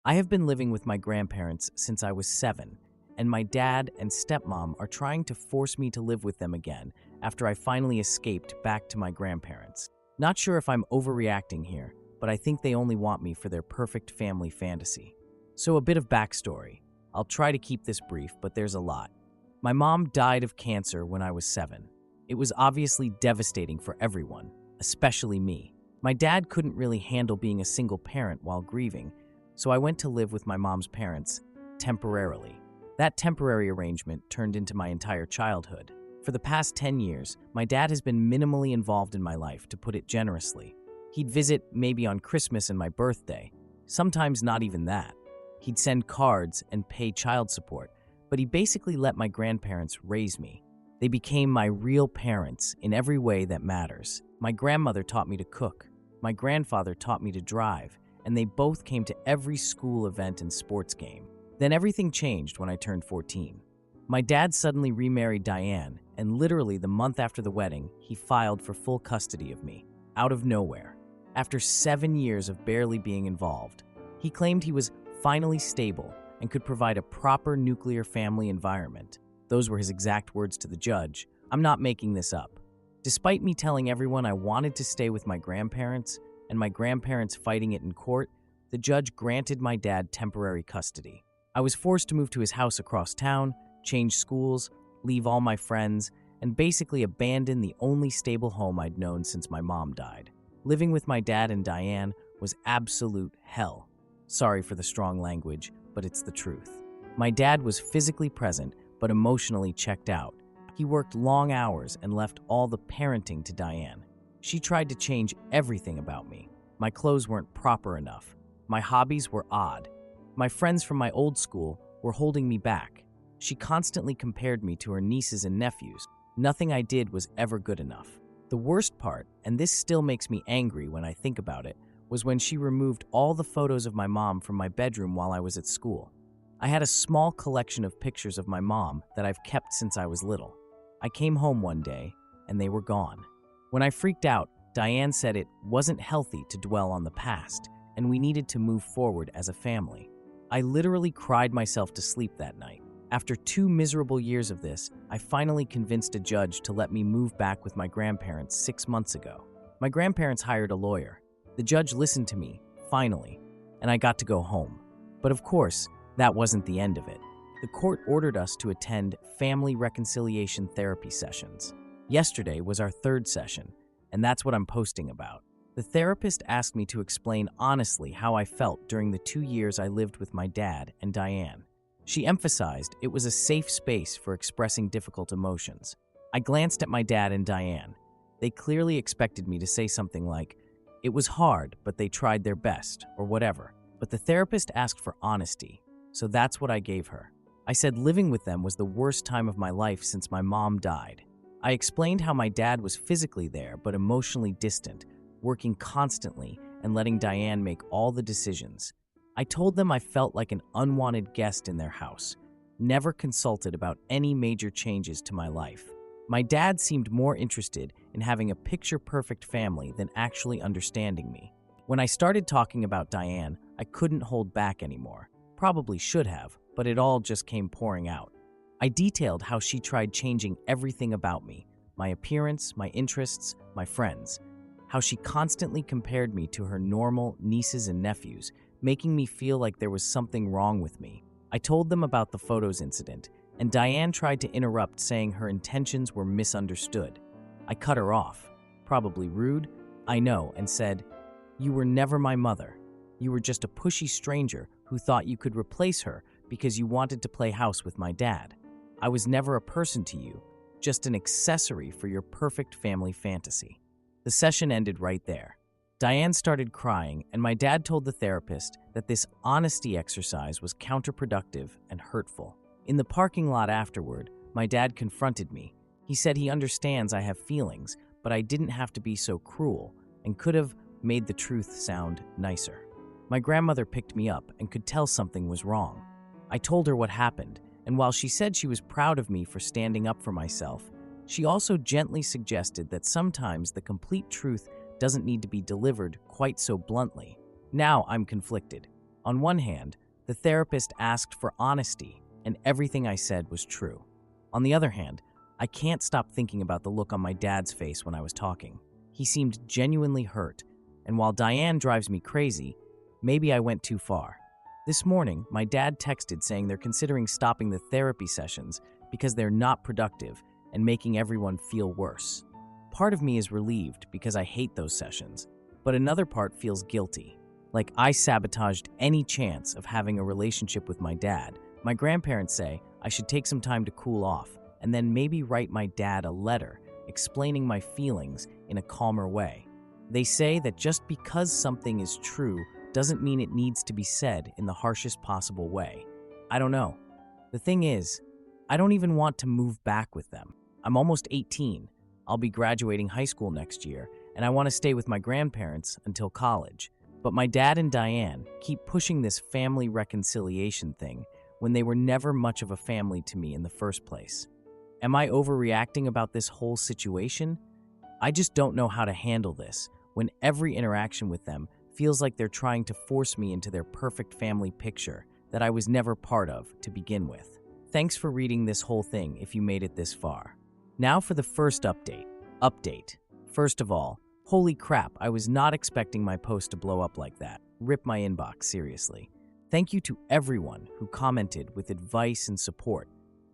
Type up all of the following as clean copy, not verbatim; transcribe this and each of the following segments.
I have been living with my grandparents since I was 7, and my dad and stepmom are trying to force me to live with them again after I finally escaped back to my grandparents. Not sure if I'm overreacting here, but I think they only want me for their perfect family fantasy. So a bit of backstory. I'll try to keep this brief, but there's a lot. My mom died of cancer when I was 7. It was obviously devastating for everyone, especially me. My dad couldn't really handle being a single parent while grieving, so I went to live with my mom's parents temporarily. That temporary arrangement turned into my entire childhood. For the past 10 years, my dad has been minimally involved in my life, to put it generously. He'd visit maybe on Christmas and my birthday, sometimes not even that. He'd send cards and pay child support, but he basically let my grandparents raise me. They became my real parents in every way that matters. My grandmother taught me to cook. My grandfather taught me to drive, and they both came to every school event and sports game. Then everything changed when I turned 14. My dad suddenly remarried Diane, and literally the month after the wedding, he filed for full custody of me, out of nowhere. After 7 years of barely being involved, he claimed he was finally stable and could provide a proper nuclear family environment. Those were his exact words to the judge. I'm not making this up. Despite me telling everyone I wanted to stay with my grandparents, and my grandparents fighting it in court, the judge granted my dad temporary custody. I was forced to move to his house across town, change schools, leave all my friends, and basically abandon the only stable home I'd known since my mom died. Living with my dad and Diane was absolute hell. Sorry for the strong language, but it's the truth. My dad was physically present, but emotionally checked out. He worked long hours and left all the parenting to Diane. She tried to change everything about me. My clothes weren't proper enough. My hobbies were odd. My friends from my old school were holding me back. She constantly compared me to her nieces and nephews. Nothing I did was ever good enough. The worst part, and this still makes me angry when I think about it, was when she removed all the photos of my mom from my bedroom while I was at school. I had a small collection of pictures of my mom that I've kept since I was little. I came home one day, and they were gone. When I freaked out, Diane said it wasn't healthy to dwell on the past, and we needed to move forward as a family. I literally cried myself to sleep that night. After 2 miserable years of this, I finally convinced a judge to let me move back with my grandparents 6 months ago. My grandparents hired a lawyer. The judge listened to me, finally, and I got to go home. But of course, that wasn't the end of it. The court ordered us to attend family reconciliation therapy sessions. Yesterday was our 3rd session, and that's what I'm posting about. The therapist asked me to explain honestly how I felt during the 2 years I lived with my dad and Diane. She emphasized it was a safe space for expressing difficult emotions. I glanced at my dad and Diane. They clearly expected me to say something like, "It was hard, but they tried their best," or whatever. But the therapist asked for honesty, so that's what I gave her. I said living with them was the worst time of my life since my mom died. I explained how my dad was physically there but emotionally distant, working constantly and letting Diane make all the decisions. I told them I felt like an unwanted guest in their house, never consulted about any major changes to my life. My dad seemed more interested in having a picture-perfect family than actually understanding me. When I started talking about Diane, I couldn't hold back anymore. Probably should have, but it all just came pouring out. I detailed how she tried changing everything about me, my appearance, my interests, my friends. How she constantly compared me to her normal nieces and nephews, making me feel like there was something wrong with me. I told them about the photos incident, and Diane tried to interrupt, saying her intentions were misunderstood. I cut her off, probably rude, I know, and said, "You were never my mother. You were just a pushy stranger who thought you could replace her because you wanted to play house with my dad. I was never a person to you, just an accessory for your perfect family fantasy." The session ended right there. Diane started crying, and my dad told the therapist that this honesty exercise was counterproductive and hurtful. In the parking lot afterward, my dad confronted me. He said he understands I have feelings, but I didn't have to be so cruel and could have made the truth sound nicer. My grandmother picked me up and could tell something was wrong. I told her what happened, and while she said she was proud of me for standing up for myself, she also gently suggested that sometimes the complete truth doesn't need to be delivered quite so bluntly. Now I'm conflicted. On one hand, the therapist asked for honesty, and everything I said was true. On the other hand, I can't stop thinking about the look on my dad's face when I was talking. He seemed genuinely hurt, and while Diane drives me crazy, maybe I went too far. This morning, my dad texted saying they're considering stopping the therapy sessions because they're not productive and making everyone feel worse. Part of me is relieved because I hate those sessions, but another part feels guilty. Like I sabotaged any chance of having a relationship with my dad. My grandparents say I should take some time to cool off and then maybe write my dad a letter explaining my feelings in a calmer way. They say that just because something is true doesn't mean it needs to be said in the harshest possible way. I don't know. The thing is, I don't even want to move back with them. I'm almost 18. I'll be graduating high school next year, and I want to stay with my grandparents until college. But my dad and Diane keep pushing this family reconciliation thing when they were never much of a family to me in the first place. Am I overreacting about this whole situation? I just don't know how to handle this when every interaction with them feels like they're trying to force me into their perfect family picture that I was never part of to begin with. Thanks for reading this whole thing if you made it this far. Now for the first update. First of all, holy crap, I was not expecting my post to blow up like that. Rip my inbox, seriously. Thank you to everyone who commented with advice and support.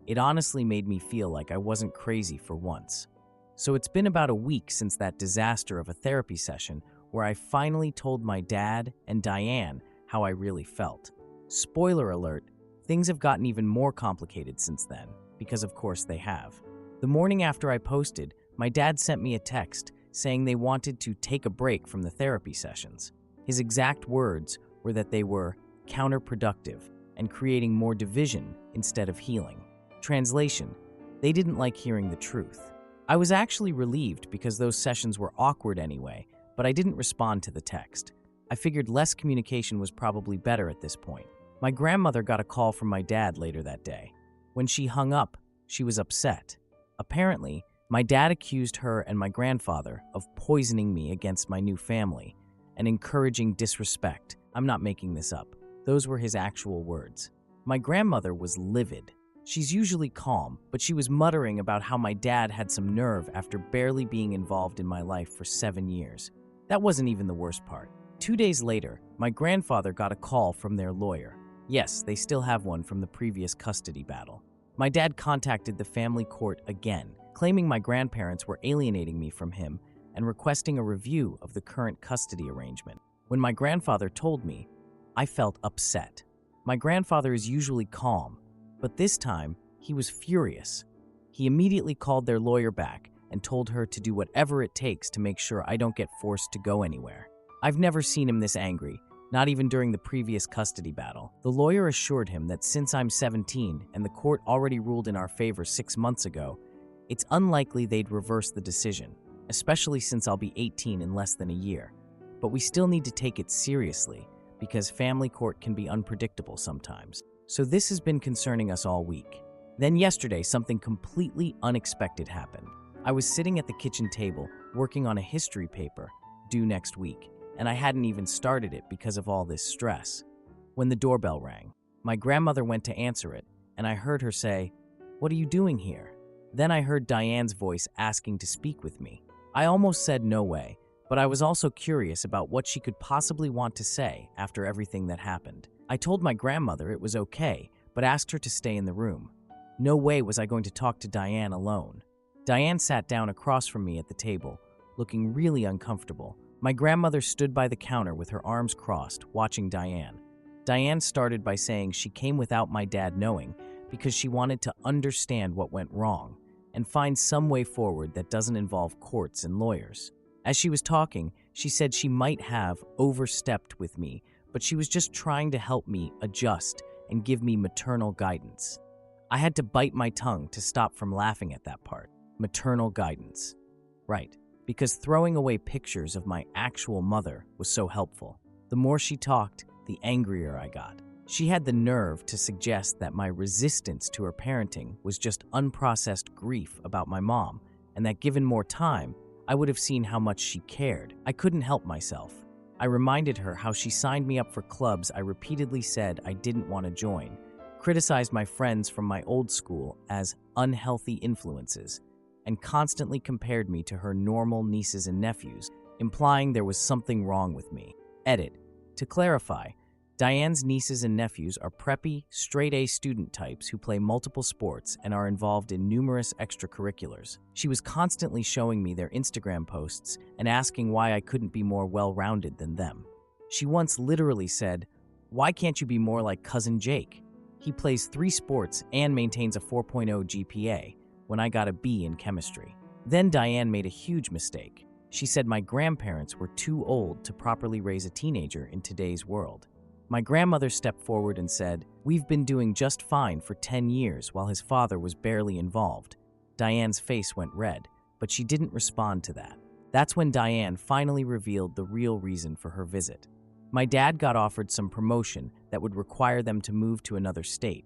It honestly made me feel like I wasn't crazy for once. So it's been about a week since that disaster of a therapy session where I finally told my dad and Diane how I really felt. Spoiler alert, things have gotten even more complicated since then, because of course they have. The morning after I posted, my dad sent me a text saying they wanted to take a break from the therapy sessions. His exact words were that they were counterproductive and creating more division instead of healing. Translation, they didn't like hearing the truth. I was actually relieved because those sessions were awkward anyway, but I didn't respond to the text. I figured less communication was probably better at this point. My grandmother got a call from my dad later that day. When she hung up, she was upset. Apparently, my dad accused her and my grandfather of poisoning me against my new family and encouraging disrespect. I'm not making this up. Those were his actual words. My grandmother was livid. She's usually calm, but she was muttering about how my dad had some nerve after barely being involved in my life for 7 years. That wasn't even the worst part. 2 days later, my grandfather got a call from their lawyer. Yes, they still have one from the previous custody battle. My dad contacted the family court again, claiming my grandparents were alienating me from him and requesting a review of the current custody arrangement. When my grandfather told me, I felt upset. My grandfather is usually calm, but this time he was furious. He immediately called their lawyer back and told her to do whatever it takes to make sure I don't get forced to go anywhere. I've never seen him this angry, not even during the previous custody battle. The lawyer assured him that since I'm 17 and the court already ruled in our favor 6 months ago, it's unlikely they'd reverse the decision, especially since I'll be 18 in less than a year. But we still need to take it seriously because family court can be unpredictable sometimes. So this has been concerning us all week. Then yesterday, something completely unexpected happened. I was sitting at the kitchen table working on a history paper due next week, and I hadn't even started it because of all this stress. When the doorbell rang, my grandmother went to answer it, and I heard her say, "What are you doing here?" Then I heard Diane's voice asking to speak with me. I almost said no way, but I was also curious about what she could possibly want to say after everything that happened. I told my grandmother it was okay, but asked her to stay in the room. No way was I going to talk to Diane alone. Diane sat down across from me at the table, looking really uncomfortable. My grandmother stood by the counter with her arms crossed, watching Diane. Diane started by saying she came without my dad knowing because she wanted to understand what went wrong and find some way forward that doesn't involve courts and lawyers. As she was talking, she said she might have overstepped with me, but she was just trying to help me adjust and give me maternal guidance. I had to bite my tongue to stop from laughing at that part. Maternal guidance. Right, because throwing away pictures of my actual mother was so helpful. The more she talked, the angrier I got. She had the nerve to suggest that my resistance to her parenting was just unprocessed grief about my mom, and that given more time, I would have seen how much she cared. I couldn't help myself. I reminded her how she signed me up for clubs I repeatedly said I didn't want to join, criticized my friends from my old school as unhealthy influences, and constantly compared me to her normal nieces and nephews, implying there was something wrong with me. Edit. To clarify, Diane's nieces and nephews are preppy, straight-A student types who play multiple sports and are involved in numerous extracurriculars. She was constantly showing me their Instagram posts and asking why I couldn't be more well-rounded than them. She once literally said, "Why can't you be more like Cousin Jake? He plays 3 sports and maintains a 4.0 GPA when I got a B in chemistry." Then Diane made a huge mistake. She said my grandparents were too old to properly raise a teenager in today's world. My grandmother stepped forward and said, "We've been doing just fine for 10 years while his father was barely involved." Diane's face went red, but she didn't respond to that. That's when Diane finally revealed the real reason for her visit. My dad got offered some promotion that would require them to move to another state,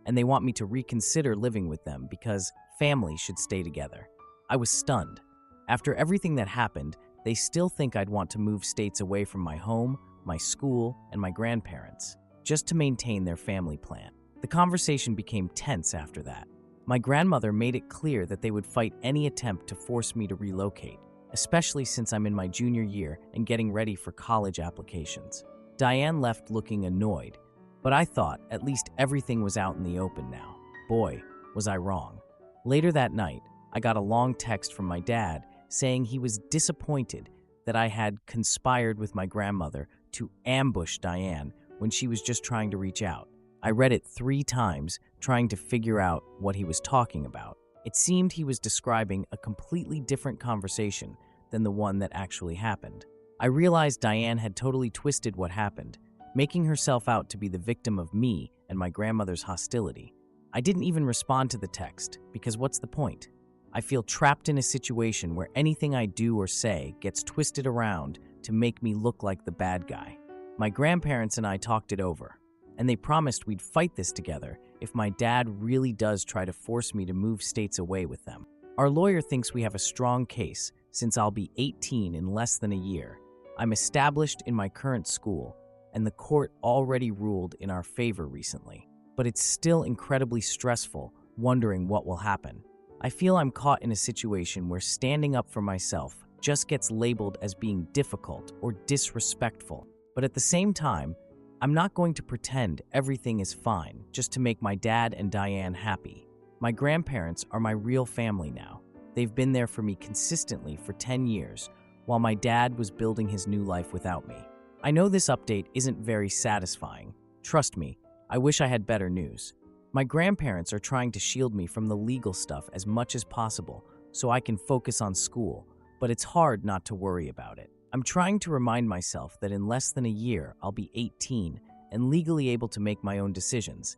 and they want me to reconsider living with them because family should stay together. I was stunned. After everything that happened, they still think I'd want to move states away from my home, my school, and my grandparents, just to maintain their family plan. The conversation became tense after that. My grandmother made it clear that they would fight any attempt to force me to relocate, especially since I'm in my junior year and getting ready for college applications. Diane left looking annoyed, but I thought at least everything was out in the open now. Boy, was I wrong. Later that night, I got a long text from my dad saying he was disappointed that I had conspired with my grandmother to ambush Diane when she was just trying to reach out. I read it 3 times, trying to figure out what he was talking about. It seemed he was describing a completely different conversation than the one that actually happened. I realized Diane had totally twisted what happened, making herself out to be the victim of me and my grandmother's hostility. I didn't even respond to the text, because what's the point? I feel trapped in a situation where anything I do or say gets twisted around to make me look like the bad guy. My grandparents and I talked it over, and they promised we'd fight this together if my dad really does try to force me to move states away with them. Our lawyer thinks we have a strong case since I'll be 18 in less than a year. I'm established in my current school, and the court already ruled in our favor recently. But it's still incredibly stressful, wondering what will happen. I feel I'm caught in a situation where standing up for myself just gets labeled as being difficult or disrespectful. But at the same time, I'm not going to pretend everything is fine just to make my dad and Diane happy. My grandparents are my real family now. They've been there for me consistently for 10 years, while my dad was building his new life without me. I know this update isn't very satisfying. Trust me, I wish I had better news. My grandparents are trying to shield me from the legal stuff as much as possible so I can focus on school, but it's hard not to worry about it. I'm trying to remind myself that in less than a year, I'll be 18 and legally able to make my own decisions.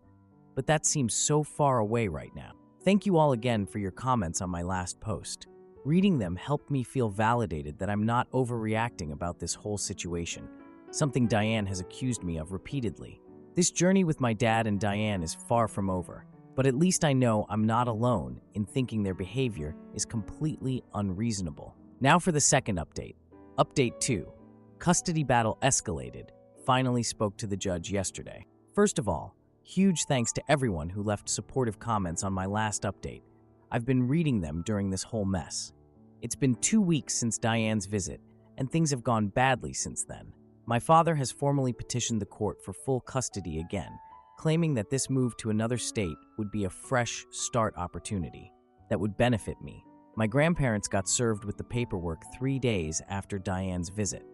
But that seems so far away right now. Thank you all again for your comments on my last post. Reading them helped me feel validated that I'm not overreacting about this whole situation, something Diane has accused me of repeatedly. This journey with my dad and Diane is far from over, but at least I know I'm not alone in thinking their behavior is completely unreasonable. Now for the second update. Update 2. Custody battle escalated. Finally spoke to the judge yesterday. First of all, huge thanks to everyone who left supportive comments on my last update. I've been reading them during this whole mess. It's been 2 weeks since Diane's visit, and things have gone badly since then. My father has formally petitioned the court for full custody again, claiming that this move to another state would be a fresh start opportunity that would benefit me. My grandparents got served with the paperwork 3 days after Diane's visit.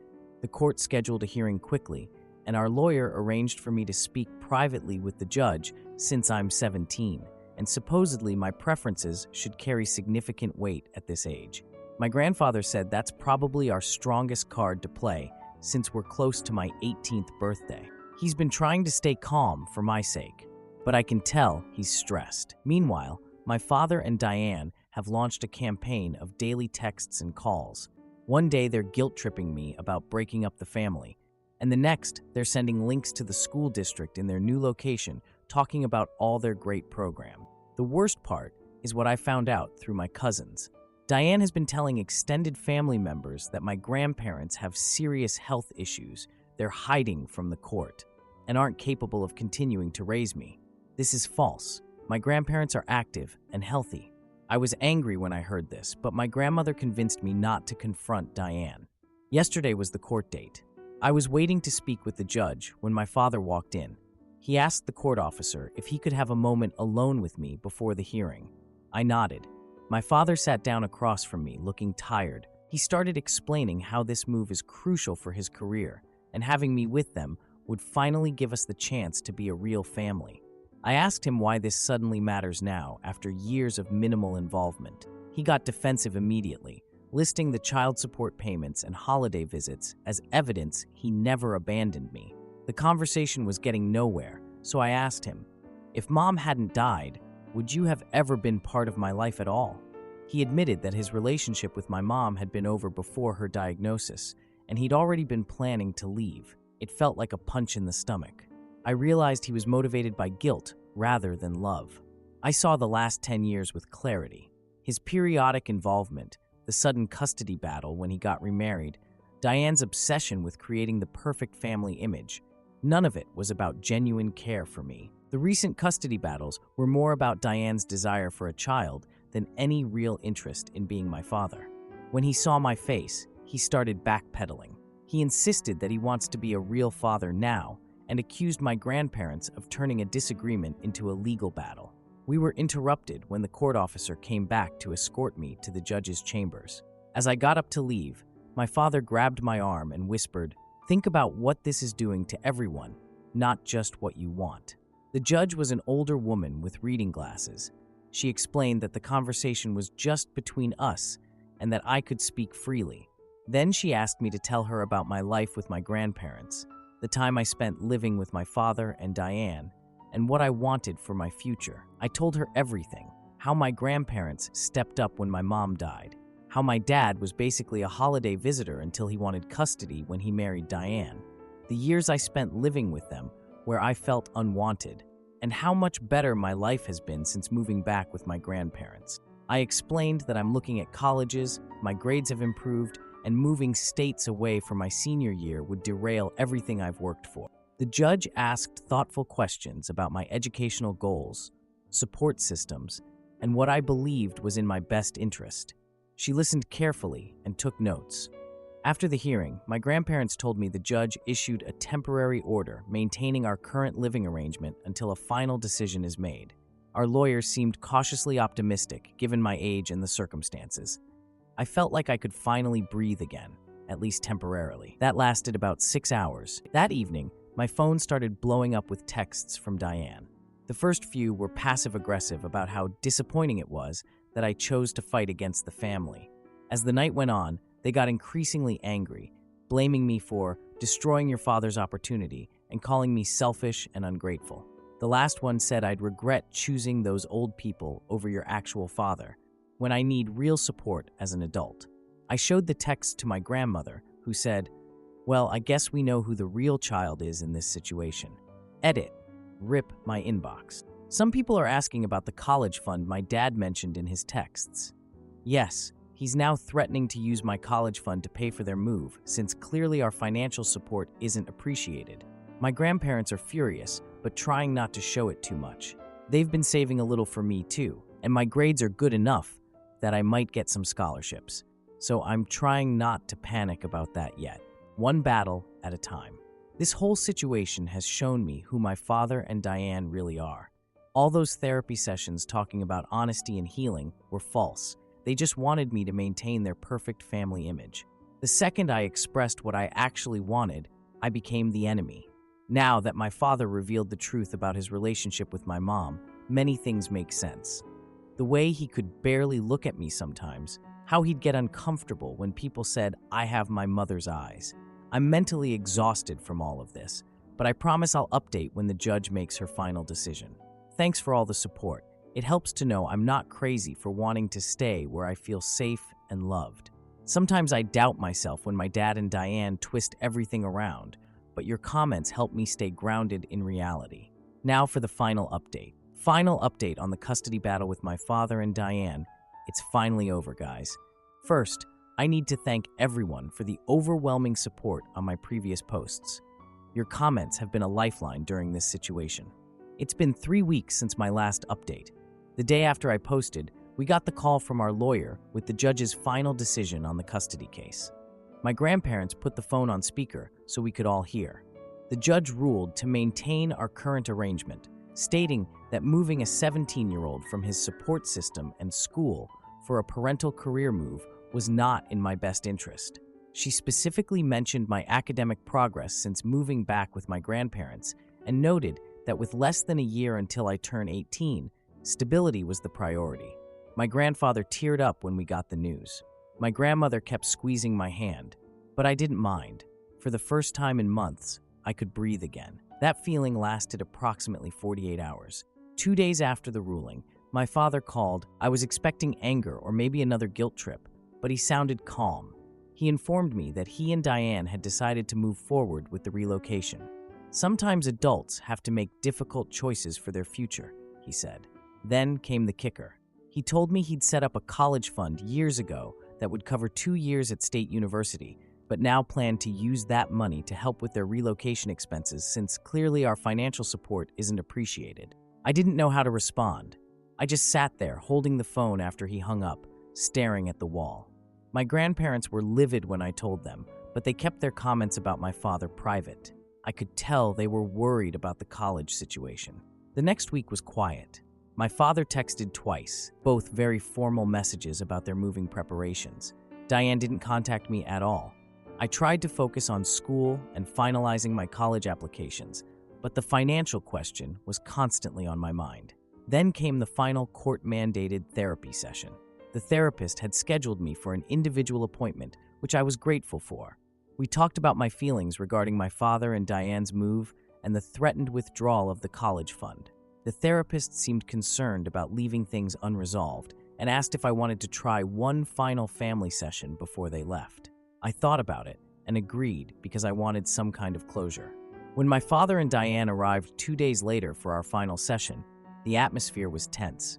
The court scheduled a hearing quickly, and our lawyer arranged for me to speak privately with the judge since I'm 17, and supposedly my preferences should carry significant weight at this age. My grandfather said that's probably our strongest card to play since we're close to my 18th birthday. He's been trying to stay calm for my sake, but I can tell he's stressed. Meanwhile, my father and Diane have launched a campaign of daily texts and calls. One day they're guilt-tripping me about breaking up the family, and the next they're sending links to the school district in their new location talking about all their great program. The worst part is what I found out through my cousins. Diane has been telling extended family members that my grandparents have serious health issues they're hiding from the court and aren't capable of continuing to raise me. This is false. My grandparents are active and healthy. I was angry when I heard this, but my grandmother convinced me not to confront Diane. Yesterday was the court date. I was waiting to speak with the judge when my father walked in. He asked the court officer if he could have a moment alone with me before the hearing. I nodded. My father sat down across from me, looking tired. He started explaining how this move is crucial for his career, and having me with them would finally give us the chance to be a real family. I asked him why this suddenly matters now after years of minimal involvement. He got defensive immediately, listing the child support payments and holiday visits as evidence he never abandoned me. The conversation was getting nowhere, so I asked him, if Mom hadn't died, would you have ever been part of my life at all? He admitted that his relationship with my mom had been over before her diagnosis, and he'd already been planning to leave. It felt like a punch in the stomach. I realized he was motivated by guilt rather than love. I saw the last 10 years with clarity. His periodic involvement, the sudden custody battle when he got remarried, Diane's obsession with creating the perfect family image. None of it was about genuine care for me. The recent custody battles were more about Diane's desire for a child than any real interest in being my father. When he saw my face, he started backpedaling. He insisted that he wants to be a real father now and accused my grandparents of turning a disagreement into a legal battle. We were interrupted when the court officer came back to escort me to the judge's chambers. As I got up to leave, my father grabbed my arm and whispered, "Think about what this is doing to everyone, not just what you want." The judge was an older woman with reading glasses. She explained that the conversation was just between us and that I could speak freely. Then she asked me to tell her about my life with my grandparents, the time I spent living with my father and Diane, and what I wanted for my future. I told her everything, how my grandparents stepped up when my mom died, how my dad was basically a holiday visitor until he wanted custody when he married Diane, the years I spent living with them where I felt unwanted, and how much better my life has been since moving back with my grandparents. I explained that I'm looking at colleges, my grades have improved, and moving states away for my senior year would derail everything I've worked for. The judge asked thoughtful questions about my educational goals, support systems, and what I believed was in my best interest. She listened carefully and took notes. After the hearing, my grandparents told me the judge issued a temporary order maintaining our current living arrangement until a final decision is made. Our lawyers seemed cautiously optimistic given my age and the circumstances. I felt like I could finally breathe again, at least temporarily. That lasted about 6 hours. That evening, my phone started blowing up with texts from Diane. The first few were passive-aggressive about how disappointing it was that I chose to fight against the family. As the night went on, they got increasingly angry, blaming me for destroying your father's opportunity and calling me selfish and ungrateful. The last one said I'd regret choosing those old people over your actual father, when I need real support as an adult. I showed the text to my grandmother, who said, "Well, I guess we know who the real child is in this situation." Edit. Rip my inbox. Some people are asking about the college fund my dad mentioned in his texts. Yes, he's now threatening to use my college fund to pay for their move, since clearly our financial support isn't appreciated. My grandparents are furious, but trying not to show it too much. They've been saving a little for me too, and my grades are good enough that I might get some scholarships. So I'm trying not to panic about that yet, one battle at a time. This whole situation has shown me who my father and Diane really are. All those therapy sessions talking about honesty and healing were false. They just wanted me to maintain their perfect family image. The second I expressed what I actually wanted, I became the enemy. Now that my father revealed the truth about his relationship with my mom, many things make sense. The way he could barely look at me sometimes, how he'd get uncomfortable when people said I have my mother's eyes. I'm mentally exhausted from all of this, but I promise I'll update when the judge makes her final decision. Thanks for all the support. It helps to know I'm not crazy for wanting to stay where I feel safe and loved. Sometimes I doubt myself when my dad and Diane twist everything around, but your comments help me stay grounded in reality. Now for the final update. Final update on the custody battle with my father and Diane. It's finally over, guys. First, I need to thank everyone for the overwhelming support on my previous posts. Your comments have been a lifeline during this situation. It's been 3 weeks since my last update. The day after I posted, we got the call from our lawyer with the judge's final decision on the custody case. My grandparents put the phone on speaker so we could all hear. The judge ruled to maintain our current arrangement, stating that moving a 17-year-old from his support system and school for a parental career move was not in my best interest. She specifically mentioned my academic progress since moving back with my grandparents and noted that with less than a year until I turn 18, stability was the priority. My grandfather teared up when we got the news. My grandmother kept squeezing my hand, but I didn't mind. For the first time in months, I could breathe again. That feeling lasted approximately 48 hours. 2 days after the ruling, my father called. I was expecting anger or maybe another guilt trip, but he sounded calm. He informed me that he and Diane had decided to move forward with the relocation. Sometimes adults have to make difficult choices for their future, he said. Then came the kicker. He told me he'd set up a college fund years ago that would cover 2 years at State University, but now planned to use that money to help with their relocation expenses since clearly our financial support isn't appreciated. I didn't know how to respond. I just sat there holding the phone after he hung up, staring at the wall. My grandparents were livid when I told them, but they kept their comments about my father private. I could tell they were worried about the college situation. The next week was quiet. My father texted twice, both very formal messages about their moving preparations. Diane didn't contact me at all. I tried to focus on school and finalizing my college applications, but the financial question was constantly on my mind. Then came the final court-mandated therapy session. The therapist had scheduled me for an individual appointment, which I was grateful for. We talked about my feelings regarding my father and Diane's move and the threatened withdrawal of the college fund. The therapist seemed concerned about leaving things unresolved and asked if I wanted to try one final family session before they left. I thought about it and agreed because I wanted some kind of closure. When my father and Diane arrived 2 days later for our final session, the atmosphere was tense.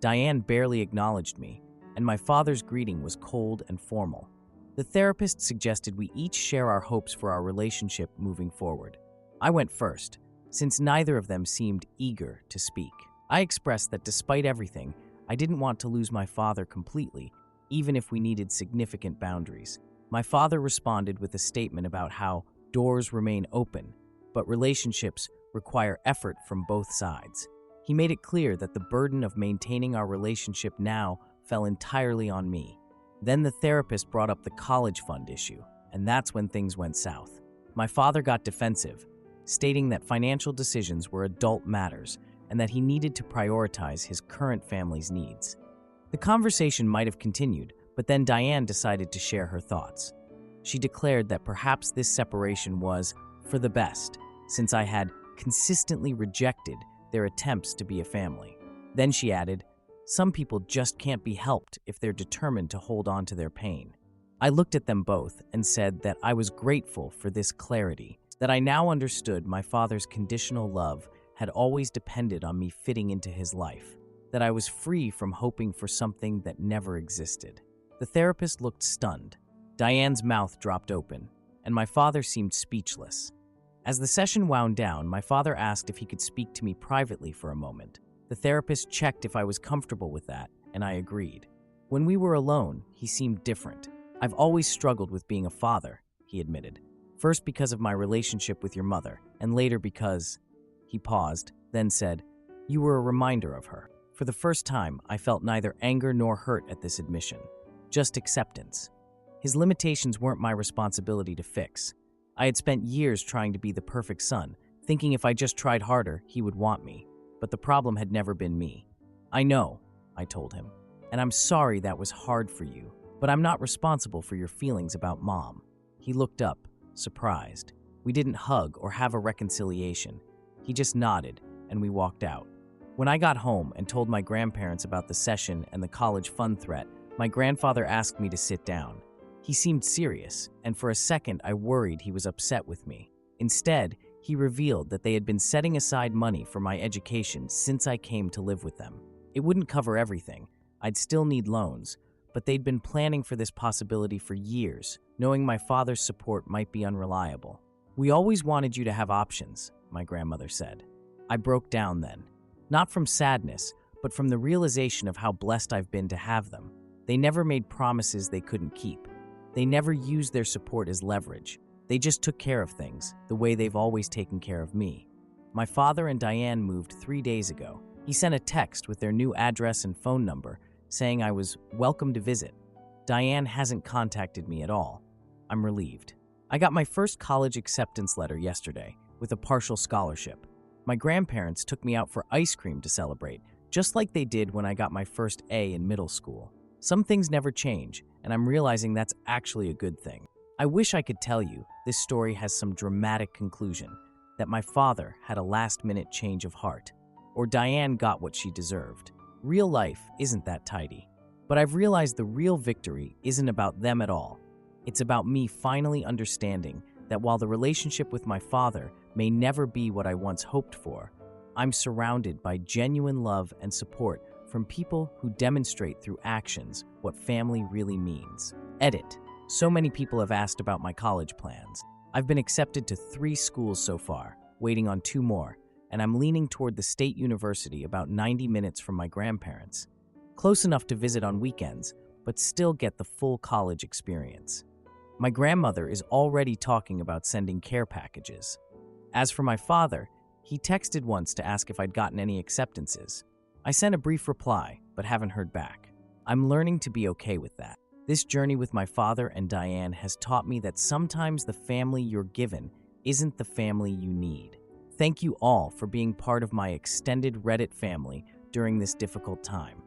Diane barely acknowledged me, and my father's greeting was cold and formal. The therapist suggested we each share our hopes for our relationship moving forward. I went first, since neither of them seemed eager to speak. I expressed that despite everything, I didn't want to lose my father completely, even if we needed significant boundaries. My father responded with a statement about how doors remain open, but relationships require effort from both sides. He made it clear that the burden of maintaining our relationship now fell entirely on me. Then the therapist brought up the college fund issue, and that's when things went south. My father got defensive, stating that financial decisions were adult matters and that he needed to prioritize his current family's needs. The conversation might have continued, but then Diane decided to share her thoughts. She declared that perhaps this separation was for the best, since I had consistently rejected their attempts to be a family. Then she added, "Some people just can't be helped if they're determined to hold on to their pain." I looked at them both and said that I was grateful for this clarity, that I now understood my father's conditional love had always depended on me fitting into his life, that I was free from hoping for something that never existed. The therapist looked stunned. Diane's mouth dropped open, and my father seemed speechless. As the session wound down, my father asked if he could speak to me privately for a moment. The therapist checked if I was comfortable with that, and I agreed. When we were alone, he seemed different. "I've always struggled with being a father," he admitted. "First because of my relationship with your mother, and later because..." He paused, then said, "You were a reminder of her." For the first time, I felt neither anger nor hurt at this admission, just acceptance. His limitations weren't my responsibility to fix. I had spent years trying to be the perfect son, thinking if I just tried harder, he would want me. But the problem had never been me. "I know," I told him, "and I'm sorry that was hard for you, but I'm not responsible for your feelings about Mom." He looked up, surprised. We didn't hug or have a reconciliation. He just nodded, and we walked out. When I got home and told my grandparents about the session and the college fund threat, my grandfather asked me to sit down. He seemed serious, and for a second I worried he was upset with me. Instead, he revealed that they had been setting aside money for my education since I came to live with them. It wouldn't cover everything, I'd still need loans, but they'd been planning for this possibility for years, knowing my father's support might be unreliable. "We always wanted you to have options," my grandmother said. I broke down then, not from sadness, but from the realization of how blessed I've been to have them. They never made promises they couldn't keep. They never used their support as leverage. They just took care of things, the way they've always taken care of me. My father and Diane moved 3 days ago. He sent a text with their new address and phone number, saying I was welcome to visit. Diane hasn't contacted me at all. I'm relieved. I got my first college acceptance letter yesterday, with a partial scholarship. My grandparents took me out for ice cream to celebrate, just like they did when I got my first A in middle school. Some things never change, and I'm realizing that's actually a good thing. I wish I could tell you this story has some dramatic conclusion, that my father had a last-minute change of heart, or Diane got what she deserved. Real life isn't that tidy. But I've realized the real victory isn't about them at all. It's about me finally understanding that while the relationship with my father may never be what I once hoped for, I'm surrounded by genuine love and support from people who demonstrate through actions what family really means. Edit. So many people have asked about my college plans. I've been accepted to 3 schools so far, waiting on 2 more, and I'm leaning toward the state university about 90 minutes from my grandparents. Close enough to visit on weekends, but still get the full college experience. My grandmother is already talking about sending care packages. As for my father, he texted once to ask if I'd gotten any acceptances. I sent a brief reply, but haven't heard back. I'm learning to be okay with that. This journey with my father and Diane has taught me that sometimes the family you're given isn't the family you need. Thank you all for being part of my extended Reddit family during this difficult time.